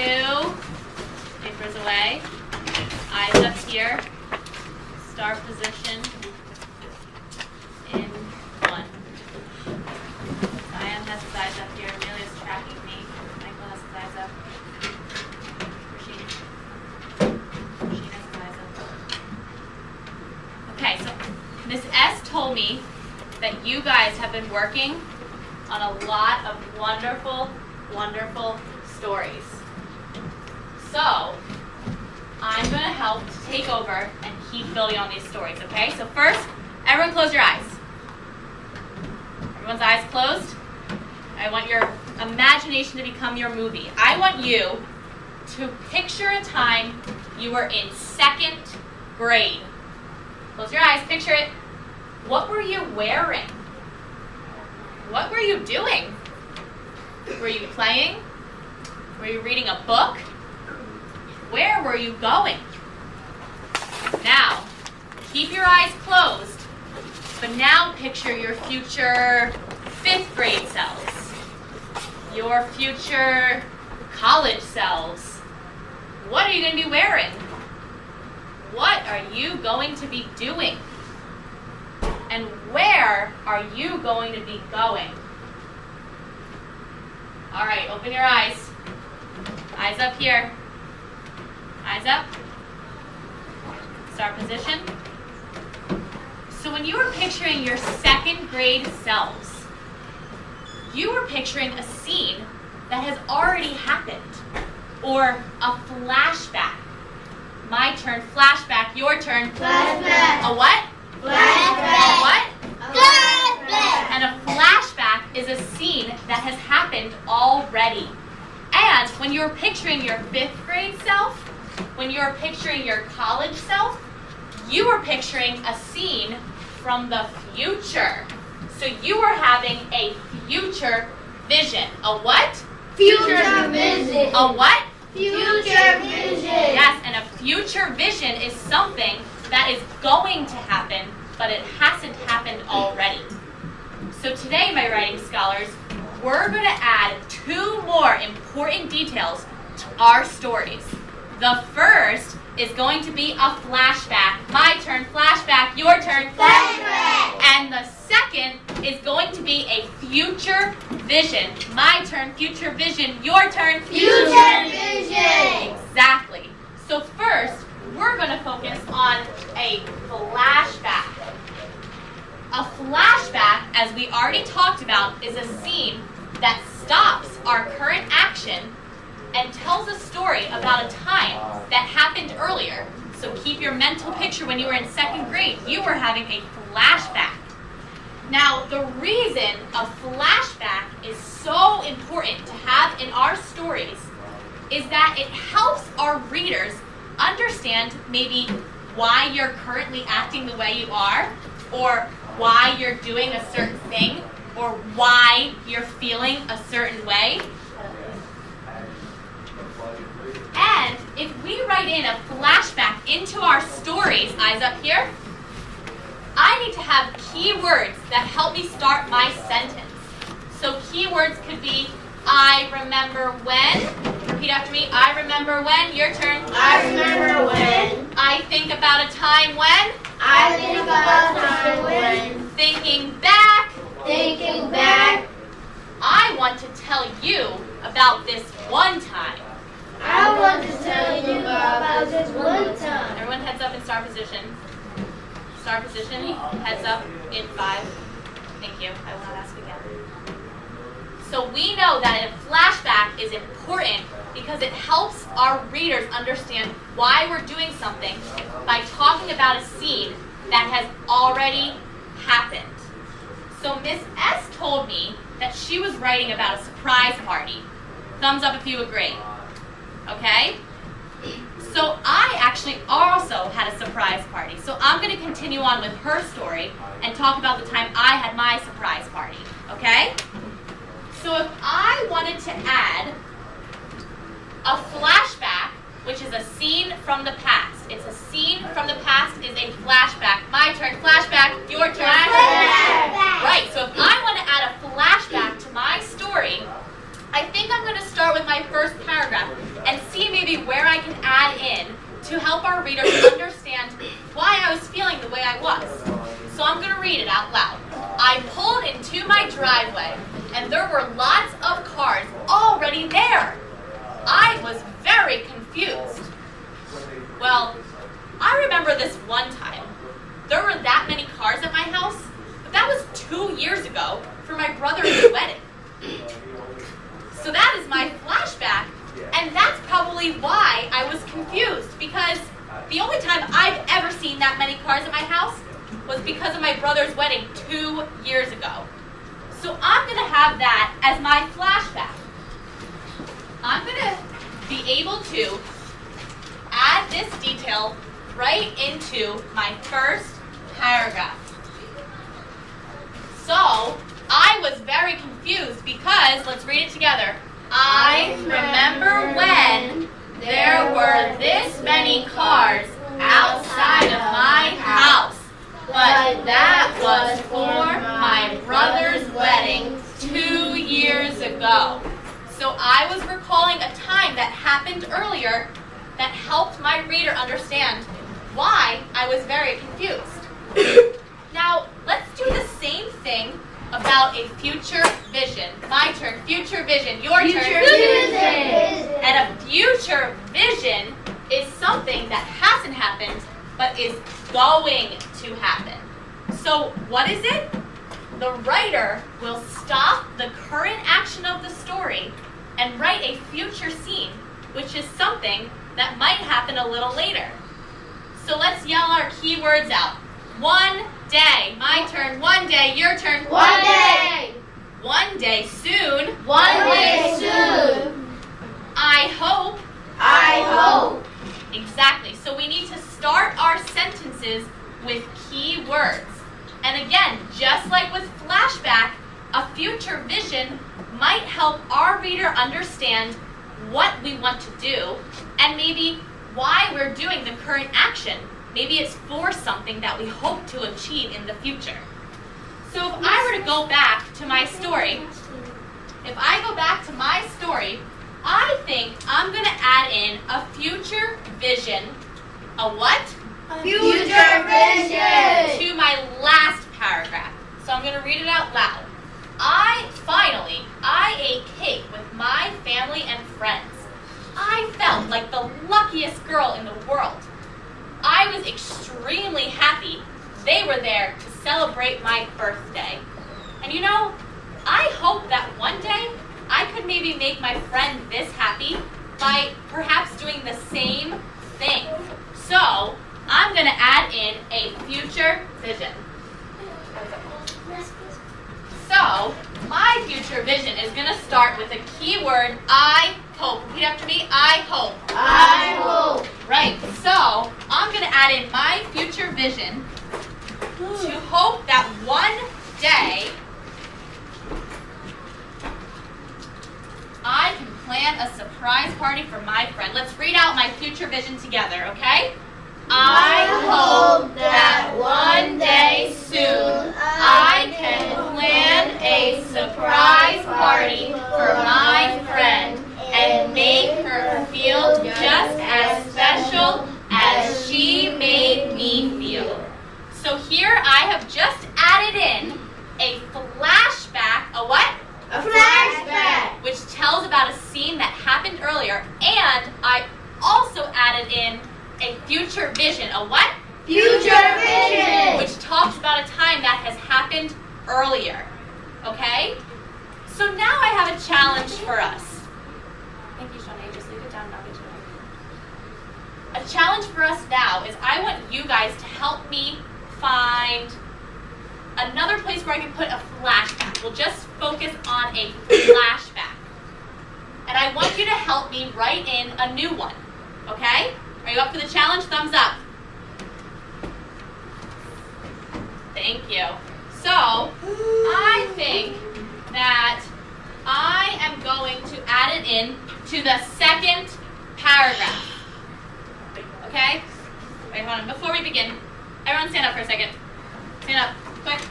2. Papers away. Eyes up here. Start position in 1. Zion has his eyes up here. Amelia's tracking me. Michael has his eyes up. Rasheen has his eyes up. Okay, so Miss S told me that you guys have been working on a lot of wonderful, wonderful stories. So, I'm going to help to take over and keep building on these stories, okay? So first, everyone close your eyes. Everyone's eyes closed. I want your imagination to become your movie. I want you to picture a time you were in 2nd grade. Close your eyes, picture it. What were you wearing? What were you doing? Were you playing? Were you reading a book? Where were you going? Now, keep your eyes closed, but now picture your future 5th grade selves, your future college selves. What are you going to be wearing? What are you going to be doing? And where are you going to be going? All right, open your eyes. Eyes up here. Eyes up. Start position. So when you were picturing your 2nd grade selves, you were picturing a scene that has already happened, or a flashback. My turn, flashback. Your turn. Flashback. A what? Flashback. A what? Flashback. And a flashback is a scene that has happened already. And when you're picturing your 5th grade self, when you're picturing your college self, you are picturing a scene from the future. So you are having a future vision. A what? Future vision. A what? Future vision. Yes, and a future vision is something that is going to happen, but it hasn't happened already. So today, my writing scholars, we're going to add 2 more important details to our stories. The first is going to be a flashback. My turn, flashback. Your turn, Flashback. And the second is going to be a future vision. My turn, future vision. Your turn, Future vision. Exactly. So first, we're going to focus on a flashback. A flashback, as we already talked about, is a scene that stops our current action and tells a story about a time that happened earlier. So keep your mental picture when you were in 2nd grade. You were having a flashback. Now, the reason a flashback is so important to have in our stories is that it helps our readers understand maybe why you're currently acting the way you are, or why you're doing a certain thing, or why you're feeling a certain way. And if we write in a flashback into our stories, eyes up here, I need to have keywords that help me start my sentence. So keywords could be, I remember when. Repeat after me. I remember when. Your turn. I remember when. I think about a time when. I think about a time when. Thinking back. Thinking back. I want to tell you about this one time. I want to tell you about this one time. Everyone heads up in star position. Star position, heads up in 5. Thank you. I will not ask again. So we know that a flashback is important because it helps our readers understand why we're doing something by talking about a scene that has already happened. So Miss S told me that she was writing about a surprise party. Thumbs up if you agree. Okay? So I actually also had a surprise party. So I'm going to continue on with her story and talk about the time I had my surprise party. Okay? So if I wanted to add a flashback, which is a scene from the past. It's a scene from the past is a flashback. My turn, flashback. Your turn. Flashback. Right, so if I want to add a flashback to my story, I think I'm going to start with my first paragraph and my driveway, and there were lots of cars already there. I was very confused. Well, I remember this one time. There were that many cars at my house, but that was 2 years ago for my brother's wedding. So that is my flashback, and that's probably why I was confused, because the only time I've ever seen that many cars at my house was because of my brother's wedding 2 years ago. So I'm going to have that as my flashback. I'm going to be able to add this detail right into my first paragraph. So I was very confused because, let's read it together. I remember when there were this many cars outside of my house, but that was for my brother's wedding 2 years ago. So I was recalling a time that happened earlier that helped my reader understand why I was very confused. Now, let's do the same thing about a future vision. My turn. Future vision. Your turn. Future vision. And a future vision is something that hasn't happened, but is going to happen. So what is it? The writer will stop the current action of the story and write a future scene, which is something that might happen a little later. So let's yell our keywords out. One day. My turn. One day. Your turn. One day. One day soon. One day soon. I hope. I hope. Exactly. So we need to start our sentences with key words. And again, just like with flashback, a future vision might help our reader understand what we want to do and maybe why we're doing the current action. Maybe it's for something that we hope to achieve in the future. So if I were to go back to my story, I think I'm going to add in a future vision. A what? Future vision. To my last paragraph. So I'm going to read it out loud. I ate cake with my family and friends. I felt like the luckiest girl in the world. I was extremely happy they were there to celebrate my birthday. And you know, I hope that one day I could maybe make my friend this happy by perhaps doing the same thing. So I'm going to add in a future vision. So my future vision is going to start with a keyword, I hope. Repeat after me, I hope. I hope. Right, so I'm going to add in my future vision to hope that one day I can plan a surprise party for my friend. Let's read out my future vision together, okay? I hope that one day soon I can plan a surprise party for my friend and make her feel just as special as she made me feel. So here I have just added in a flashback, a what? A flashback. Which tells about a scene that happened earlier, and I also added in a future vision, a what? Future vision. Which talks about a time that has happened earlier, okay? So now I have a challenge for us. Thank you, Shawnee. Just leave it down and I'll get you back. A challenge for us now is I want you guys to help me find another place where I can put a flashback. We'll just focus on a flashback. And I want you to help me write in a new one, okay? Are you up for the challenge? Thumbs up. Thank you. So, I think that I am going to add it in to the second paragraph. Okay? Wait, hold on. Before we begin, everyone stand up for a second. Stand up, quick.